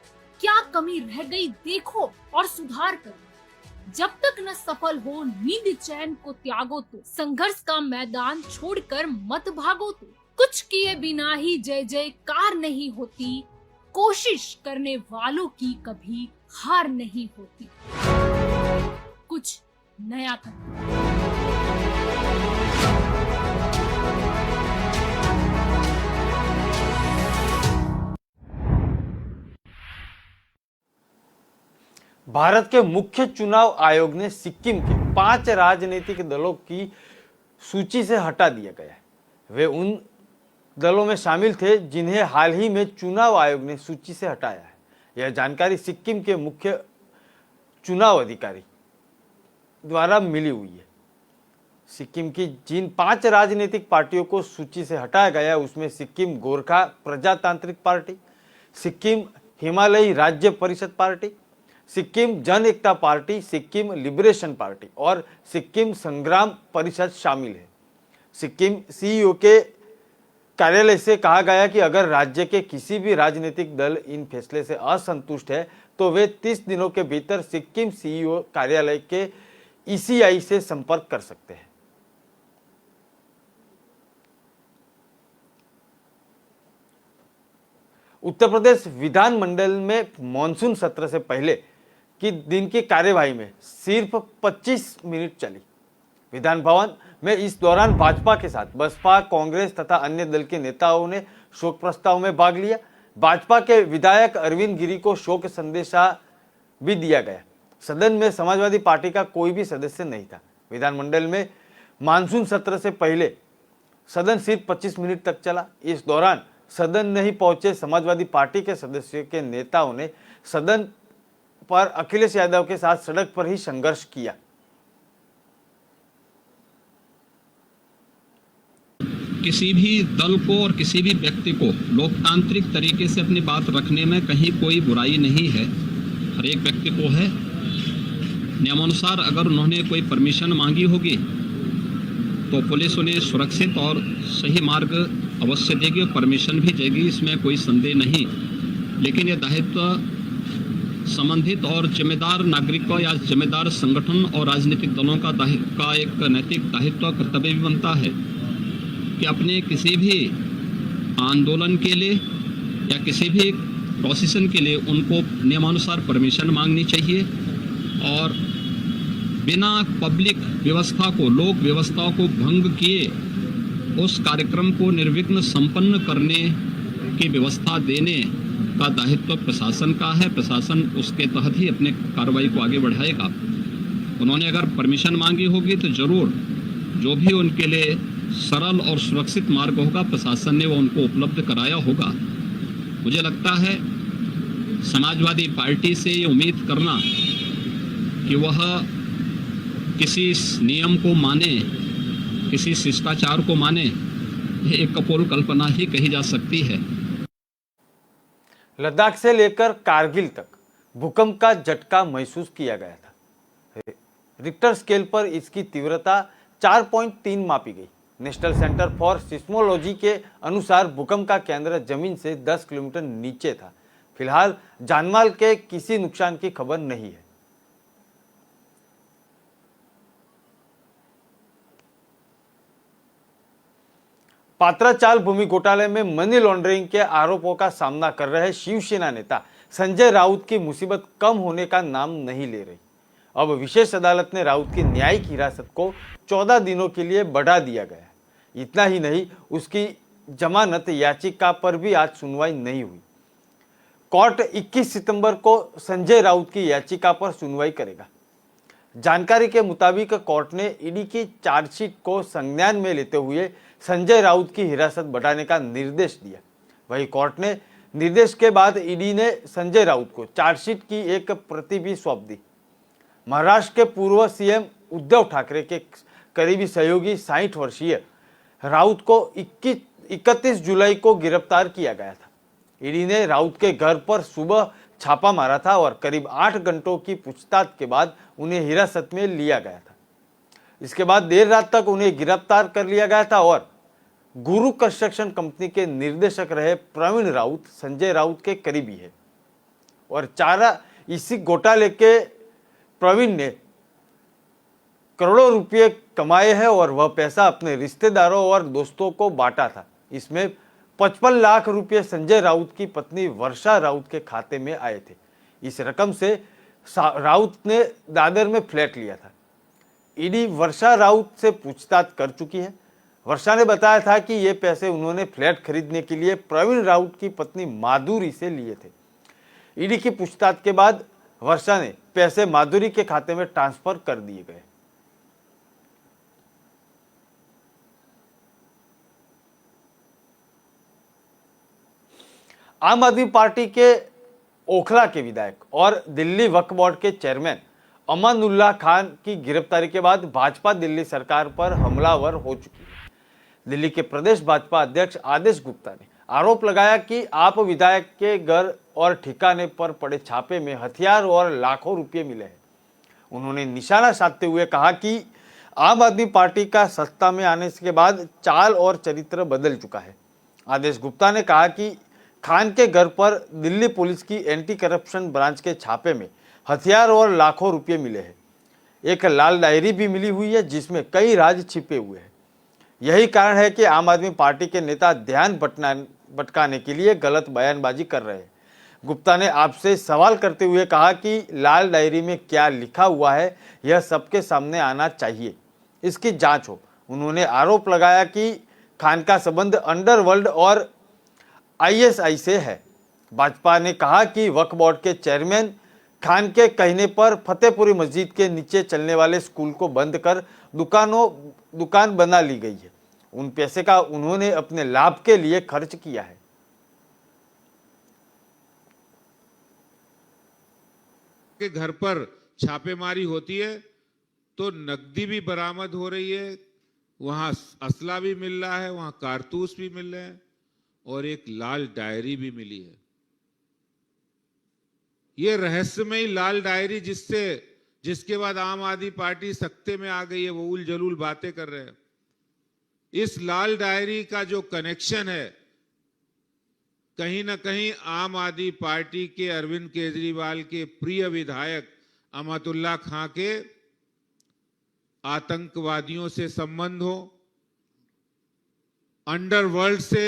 क्या कमी रह गई देखो और सुधार करो। जब तक न सफल हो नींद चैन को त्यागो तो, संघर्ष का मैदान छोड़कर मत भागो तो। कुछ किए बिना ही जय जयकार नहीं होती, कोशिश करने वालों की कभी हार नहीं होती। कुछ नया कर। भारत के मुख्य चुनाव आयोग ने सिक्किम के 5 राजनीतिक दलों की सूची से हटा दिया गया है। वे उन दलों में शामिल थे जिन्हें हाल ही में चुनाव आयोग ने सूची से हटाया है। यह जानकारी सिक्किम के मुख्य चुनाव अधिकारी द्वारा मिली हुई है। सिक्किम की जिन 5 राजनीतिक पार्टियों को सूची से हटाया गया है उसमें सिक्किम गोरखा प्रजातांत्रिक पार्टी, सिक्किम हिमालयी राज्य परिषद पार्टी, सिक्किम जन एकता पार्टी, सिक्किम लिबरेशन पार्टी और सिक्किम संग्राम परिषद शामिल है। सिक्किम सीईओ के कार्यालय से कहा गया कि अगर राज्य के किसी भी राजनीतिक दल इन फैसले से असंतुष्ट है तो वे 30 दिनों के भीतर सिक्किम सीईओ कार्यालय के ईसीआई से संपर्क कर सकते हैं। उत्तर प्रदेश विधानमंडल में मॉनसून सत्र से पहले की दिन की कार्यवाही में सिर्फ 25 मिनट चली। विधान भवन में इस दौरान भाजपा के साथ बसपा, कांग्रेस तथा अन्य दल के नेताओं ने शोक प्रस्ताव में भाग लिया। भाजपा के विधायक अरविंद गिरी को शोक संदेशा भी दिया गया। सदन में समाजवादी पार्टी का कोई भी सदस्य नहीं था। विधानमंडल में मानसून सत्र से पहले सदन सिर्फ 25 मिनट तक चला। इस दौरान सदन नहीं पहुंचे समाजवादी पार्टी के सदस्यों के नेताओं ने सदन पर अखिलेश यादव के साथ सड़क पर ही संघर्ष किया। किसी भी दल को और किसी भी व्यक्ति को लोकतांत्रिक तरीके से अपनी बात रखने में कहीं कोई बुराई नहीं है। हर एक व्यक्ति को है। नियमानुसार अगर उन्होंने कोई परमिशन मांगी होगी तो पुलिस उन्हें सुरक्षित और सही मार्ग अवश्य देगी और परमिशन भी देगी, इसमें कोई संदेह नहीं। लेकिन ये दायित्व संबंधित और जिम्मेदार नागरिकों या जिम्मेदार संगठन और राजनीतिक दलों का एक नैतिक दायित्व कर्तव्य भी बनता है कि अपने किसी भी आंदोलन के लिए या किसी भी प्रोसेशन के लिए उनको नियमानुसार परमिशन मांगनी चाहिए और बिना पब्लिक व्यवस्था को, लोक व्यवस्था को भंग किए उस कार्यक्रम को निर्विघ्न संपन्न करने की व्यवस्था देने का दायित्व प्रशासन का है। प्रशासन उसके तहत ही अपने कार्रवाई को आगे बढ़ाएगा। उन्होंने अगर परमिशन मांगी होगी तो जरूर जो भी उनके लिए सरल और सुरक्षित मार्ग होगा प्रशासन ने वो उनको उपलब्ध कराया होगा। मुझे लगता है समाजवादी पार्टी से ये उम्मीद करना कि वह किसी नियम को माने, किसी शिष्टाचार को माने, ये एक कपोल कल्पना ही कही जा सकती है। लद्दाख से लेकर कारगिल तक भूकंप का झटका महसूस किया गया था। रिक्टर स्केल पर इसकी तीव्रता 4.3 मापी गई। नेशनल सेंटर फॉर सिस्मोलॉजी के अनुसार भूकंप का केंद्र जमीन से 10 किलोमीटर नीचे था। फिलहाल जानमाल के किसी नुकसान की खबर नहीं है। पात्रा चाल भूमि घोटाले में मनी लॉन्ड्रिंग के आरोपों का सामना कर रहे शिवसेना नेता संजय राउत की मुसीबत कम होने का नाम नहीं ले रही। अब विशेष अदालत ने राउत की न्यायिक हिरासत को 14 दिनों के लिए बढ़ा दिया गया है। इतना ही नहीं, उसकी जमानत याचिका पर भी आज सुनवाई नहीं हुई। कोर्ट 21 सितंबर को संजय राउत की याचिका पर सुनवाई करेगा। जानकारी के मुताबिक कोर्ट ने ईडी की चार्जशीट को संज्ञान में लेते हुए संजय राउत की हिरासत बढ़ाने का निर्देश दिया। वहीं कोर्ट ने निर्देश के बाद ईडी ने संजय राउत को चार्जशीट की एक प्रति भी सौंप दी। महाराष्ट्र के पूर्व सीएम उद्धव ठाकरे के करीबी सहयोगी 60 वर्षीय राउत को 31 जुलाई को गिरफ्तार किया गया था। ईडी ने राउत के घर पर सुबह छापा मारा था और करीब 8 घंटों की पूछताछ के बाद उन्हें हिरासत में लिया गया था। इसके बाद देर रात तक उन्हें गिरफ्तार कर लिया गया था और गुरु कंस्ट्रक्शन कंपनी के निर्देशक रहे प्रवीण राउत संजय राउत के करीबी है और चारा इसी घोटाले के प्रवीण ने करोड़ों रुपए कमाए हैं और वह पैसा अपने रिश्तेदारों और दोस्तों को बांटा था। इसमें 55 लाख रुपए संजय राउत की पत्नी वर्षा राउत के खाते में आए थे। इस रकम से राउत ने दादर में फ्लैट लिया था। ईडी वर्षा राउत से पूछताछ कर चुकी है। वर्षा ने बताया था कि ये पैसे उन्होंने फ्लैट खरीदने के लिए प्रवीण राउत की पत्नी माधुरी से लिए थे। ईडी की पूछताछ के बाद वर्षा ने पैसे माधुरी के खाते में ट्रांसफर कर दिए गए। आम आदमी पार्टी के ओखला के विधायक और दिल्ली वक्फ बोर्ड के चेयरमैन अमानुल्लाह खान की गिरफ्तारी के बाद भाजपा दिल्ली सरकार पर हमलावर हो चुकी है। दिल्ली के प्रदेश भाजपा अध्यक्ष आदेश गुप्ता ने आरोप लगाया कि आप विधायक के घर और ठिकाने पर पड़े छापे में हथियार और लाखों रुपए मिले हैं। उन्होंने निशाना साधते हुए कहा कि आम आदमी पार्टी का सत्ता में आने के बाद चाल और चरित्र बदल चुका है। आदेश गुप्ता ने कहा कि खान के घर पर दिल्ली पुलिस की एंटी करप्शन ब्रांच के छापे में हथियार और लाखों रुपए मिले हैं। एक लाल डायरी भी मिली हुई है जिसमें कई राज छिपे हुए हैं। यही कारण है कि आम आदमी पार्टी के नेता ध्यान भटकाने के लिए गलत बयानबाजी कर रहे हैं। गुप्ता ने आपसे सवाल करते हुए कहा कि लाल डायरी में क्या लिखा हुआ है यह सबके सामने आना चाहिए, इसकी जांच हो। उन्होंने आरोप लगाया कि खान का संबंध अंडरवर्ल्ड और आईएसआई से है। भाजपा ने कहा कि वक्फ बोर्ड के चेयरमैन खान के कहने पर फतेहपुरी मस्जिद के नीचे चलने वाले स्कूल को बंद कर दुकान बना ली गई है। उन पैसे का उन्होंने अपने लाभ के लिए खर्च किया है। के घर पर छापेमारी होती है तो नकदी भी बरामद हो रही है, वहां असला भी मिल रहा है, वहां कारतूस भी मिल रहे हैं और एक लाल डायरी भी मिली है। ये रहस्यमयी लाल डायरी जिसके बाद आम आदमी पार्टी सत्ते में आ गई है, वो उल जलूल बातें कर रहे हैं। इस लाल डायरी का जो कनेक्शन है कहीं ना कहीं आम आदमी पार्टी के अरविंद केजरीवाल के प्रिय विधायक अमातुल्लाह खां के आतंकवादियों से संबंध हो, अंडरवर्ल्ड से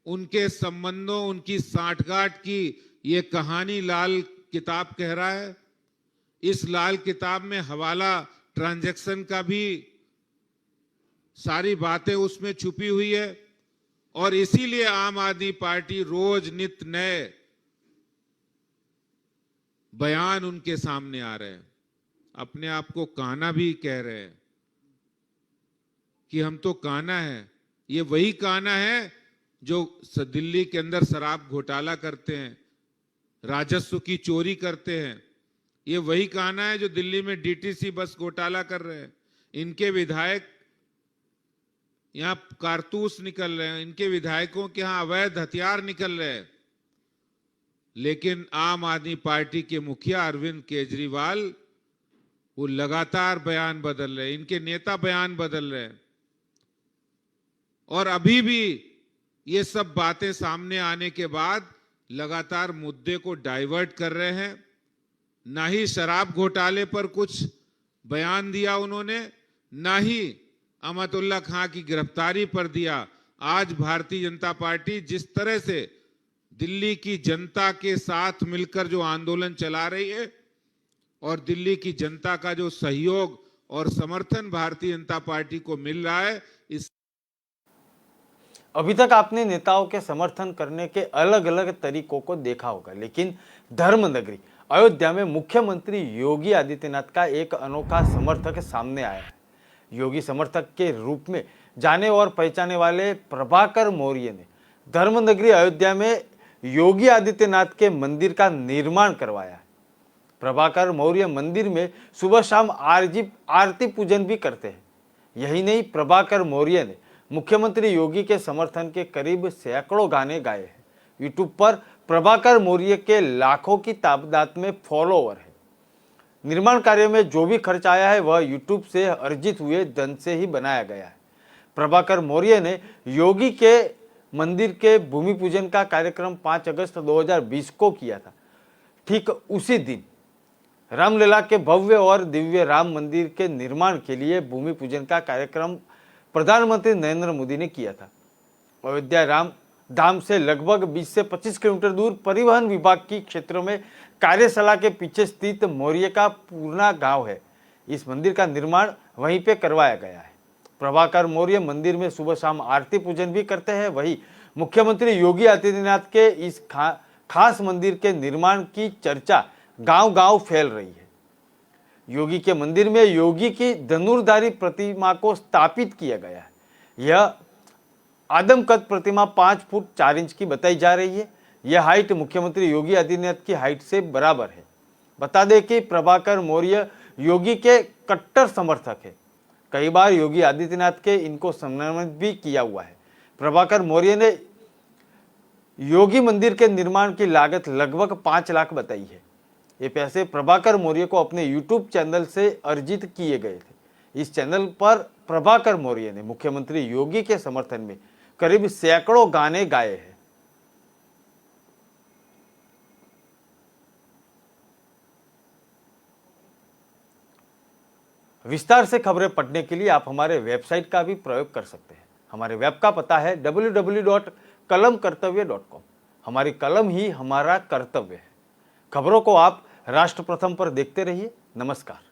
उनके संबंधों, उनकी सांठगांठ की ये कहानी लाल किताब कह रहा है। इस लाल किताब में हवाला ट्रांजैक्शन का भी सारी बातें उसमें छुपी हुई है और इसीलिए आम आदमी पार्टी रोज नित नए बयान उनके सामने आ रहे हैं। अपने आप को कान्हा भी कह रहे हैं कि हम तो कान्हा हैं। ये वही कान्हा है जो दिल्ली के अंदर शराब घोटाला करते हैं, राजस्व की चोरी करते हैं। ये वही कान्हा है जो दिल्ली में डीटीसी बस घोटाला कर रहे हैं। इनके विधायक यहां कारतूस निकल रहे हैं, इनके विधायकों के यहां अवैध हथियार निकल रहे हैं। लेकिन आम आदमी पार्टी के मुखिया अरविंद केजरीवाल वो लगातार बयान बदल रहे हैं, इनके नेता बयान बदल रहे हैं और अभी भी ये सब बातें सामने आने के बाद लगातार मुद्दे को डाइवर्ट कर रहे हैं। ना ही शराब घोटाले पर कुछ बयान दिया उन्होंने, ना ही अमातुल्लाह खां की गिरफ्तारी पर दिया। आज भारतीय जनता पार्टी जिस तरह से दिल्ली की जनता के साथ मिलकर जो आंदोलन चला रही है और दिल्ली की जनता का जो सहयोग और समर्थन भारतीय जनता पार्टी को मिल रहा है, इस अभी तक आपने नेताओं के समर्थन करने के अलग अलग तरीकों को देखा होगा, लेकिन धर्म नगरी अयोध्या में मुख्यमंत्री योगी आदित्यनाथ का एक अनोखा समर्थक सामने आया है। योगी समर्थक के रूप में जाने और पहचाने वाले प्रभाकर मौर्य ने धर्म नगरी अयोध्या में योगी आदित्यनाथ के मंदिर का निर्माण करवाया है। प्रभाकर मौर्य मंदिर में सुबह शाम आरती पूजन भी करते हैं। यही नहीं, प्रभाकर मौर्य ने मुख्यमंत्री योगी के समर्थन के करीब सैकड़ों गाने गाए हैं। यूट्यूब पर प्रभाकर मौर्य के लाखों की तादाद में फॉलोअर है। निर्माण कार्य में जो भी खर्च आया है वह यूट्यूब से अर्जित हुए धन से ही बनाया गया है। प्रभाकर मौर्य ने योगी के मंदिर के भूमि पूजन का कार्यक्रम 5 अगस्त 2020 को किया था। ठीक उसी दिन रामलला के भव्य और दिव्य राम मंदिर के निर्माण के लिए भूमि पूजन का कार्यक्रम प्रधानमंत्री नरेंद्र मोदी ने किया था। अयोध्या राम धाम से लगभग 20 से 25 किलोमीटर दूर परिवहन विभाग की क्षेत्रों में कार्यशाला के पीछे स्थित मौर्य का पूर्णा गांव है। इस मंदिर का निर्माण वहीं पे करवाया गया है। प्रभाकर मौर्य मंदिर में सुबह शाम आरती पूजन भी करते हैं। वहीं मुख्यमंत्री योगी आदित्यनाथ के इस खास मंदिर के निर्माण की चर्चा गांव-गांव फैल रही है। योगी के मंदिर में योगी की धनुर्धारी प्रतिमा को स्थापित किया गया है। यह आदमकद प्रतिमा 5 फुट 4 इंच की बताई जा रही है। यह हाइट मुख्यमंत्री योगी आदित्यनाथ की हाइट से बराबर है। बता दें कि प्रभाकर मौर्य योगी के कट्टर समर्थक है। कई बार योगी आदित्यनाथ के इनको सम्मानित भी किया हुआ है। प्रभाकर मौर्य ने योगी मंदिर के निर्माण की लागत लगभग 5 लाख बताई है। ये पैसे प्रभाकर मौर्य को अपने YouTube चैनल से अर्जित किए गए थे। इस चैनल पर प्रभाकर मौर्य ने मुख्यमंत्री योगी के समर्थन में करीब सैकड़ों गाने गाए हैं। विस्तार से खबरें पढ़ने के लिए आप हमारे वेबसाइट का भी प्रयोग कर सकते हैं। हमारे वेब का पता है www.kalamkartavya.com। हमारी कलम ही हमारा कर्तव्य है। खबरों को आप राष्ट्र प्रथम पर देखते रहिए। नमस्कार।